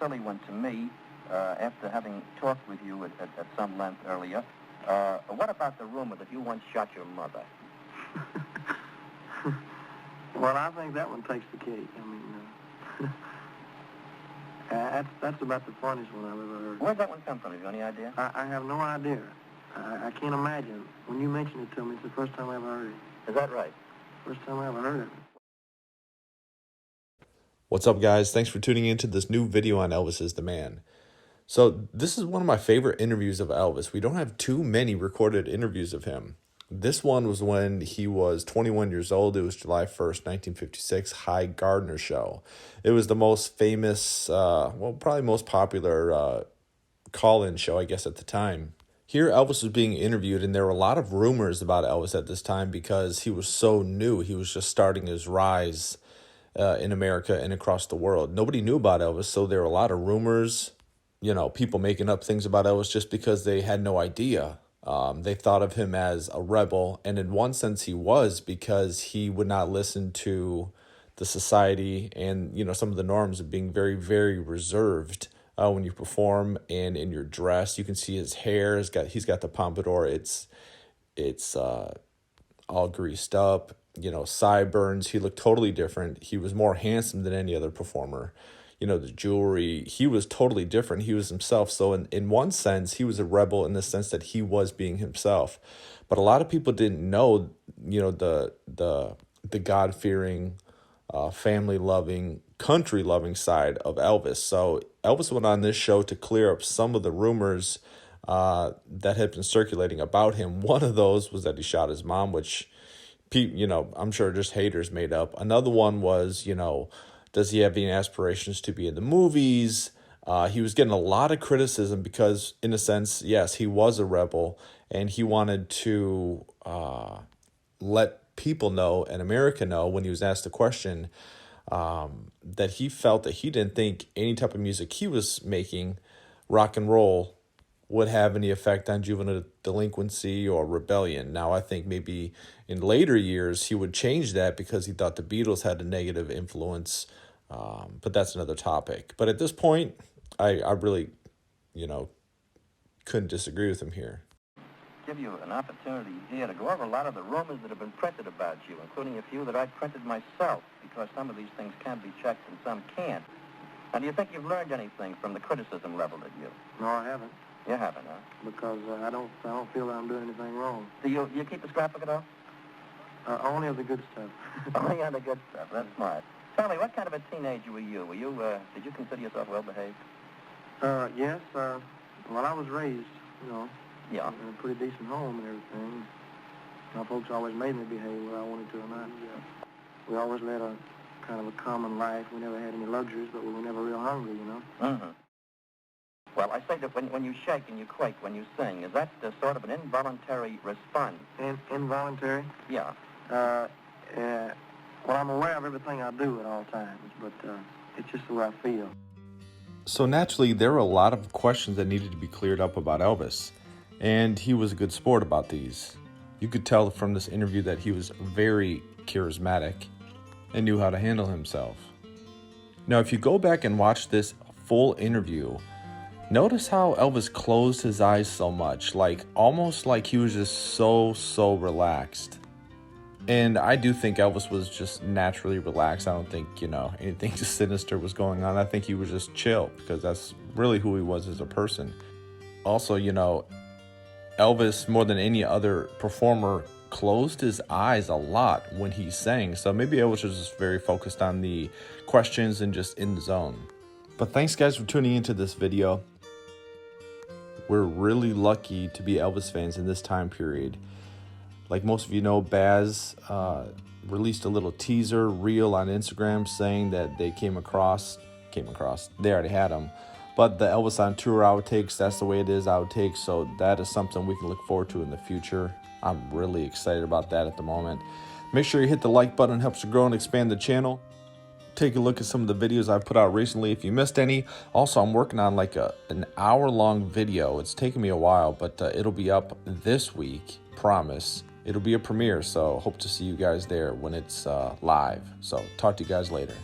silly one to me, after having talked with you at some length earlier. What about the rumor that you once shot your mother? Well, I think that one takes the cake. I mean, that's about the funniest one I've ever heard. Where'd that one come from? Have you any idea? I have no idea. I can't imagine. When you mentioned it to me, it's the first time I ever heard it. Is that right? First time I ever heard it. What's up, guys? Thanks for tuning into this new video on Elvis is the Man. So this is one of my favorite interviews of Elvis. We don't have too many recorded interviews of him. This one was when he was 21 years old. It was July 1st, 1956, High Gardner Show. It was the most famous, probably most popular call-in show, I guess, at the time. Here, Elvis was being interviewed, and there were a lot of rumors about Elvis at this time because he was so new. He was just starting his rise in America and across the world. Nobody knew about Elvis, so there were a lot of rumors, people making up things about Elvis just because they had no idea. They thought of him as a rebel, and in one sense he was, because he would not listen to the society and, some of the norms of being very, very reserved when you perform and in your dress. You can see his hair. He's got the pompadour. It's all greased up, sideburns. He looked totally different. He was more handsome than any other performer. The jewelry, he was totally different. He was himself. So in one sense, he was a rebel in the sense that he was being himself. But a lot of people didn't know, the God-fearing, family-loving, country-loving side of Elvis. So Elvis went on this show to clear up some of the rumors that had been circulating about him. One of those was that he shot his mom, which, I'm sure just haters made up. Another one was, does he have any aspirations to be in the movies? He was getting a lot of criticism because, in a sense, yes, he was a rebel, and he wanted to let people know and America know, when he was asked the question, that he felt that he didn't think any type of music he was making, rock and roll, would have any effect on juvenile delinquency or rebellion. Now, I think maybe in later years he would change that because he thought the Beatles had a negative influence, but that's another topic. But at this point, I really, couldn't disagree with him here. Give you an opportunity here to go over a lot of the rumors that have been printed about you, including a few that I printed myself, because some of these things can be checked and some can't. Now, do you think you've learned anything from the criticism leveled at you? No, I haven't. You haven't, huh? Because I don't feel that I'm doing anything wrong. Do you keep the scrapbook at all? Only of the good stuff. Only on the good stuff. That's smart. Tell me, what kind of a teenager were you? Did you consider yourself well-behaved? Yes. Well, I was raised, Yeah. in a pretty decent home and everything. My folks always made me behave whether I wanted to or not. Yeah. We always led a kind of a common life. We never had any luxuries, but we were never real hungry, Mm-hmm. Well, I say that when you shake and you quake when you sing, is that sort of an involuntary response? Involuntary? Yeah. Well, I'm aware of everything I do at all times, but it's just the way I feel. So naturally, there were a lot of questions that needed to be cleared up about Elvis, and he was a good sport about these. You could tell from this interview that he was very charismatic and knew how to handle himself. Now, if you go back and watch this full interview, notice how Elvis closed his eyes so much, almost like he was just so relaxed. And I do think Elvis was just naturally relaxed. I don't think, anything sinister was going on. I think he was just chill, because that's really who he was as a person. Also, Elvis, more than any other performer, closed his eyes a lot when he sang. So maybe Elvis was just very focused on the questions and just in the zone. But thanks, guys, for tuning into this video. We're really lucky to be Elvis fans in this time period. Like most of you know, Baz released a little teaser reel on Instagram saying that they came across, they already had them, but the Elvis on Tour outtakes, that's the way it is, outtakes, so that is something we can look forward to in the future. I'm really excited about that at the moment. Make sure you hit the like button, it helps to grow and expand the channel. Take a look at some of the videos I've put out recently if you missed any. Also, I'm working on an hour-long video. It's taken me a while, but it'll be up this week, promise. It'll be a premiere, so hope to see you guys there when it's live. So talk to you guys later.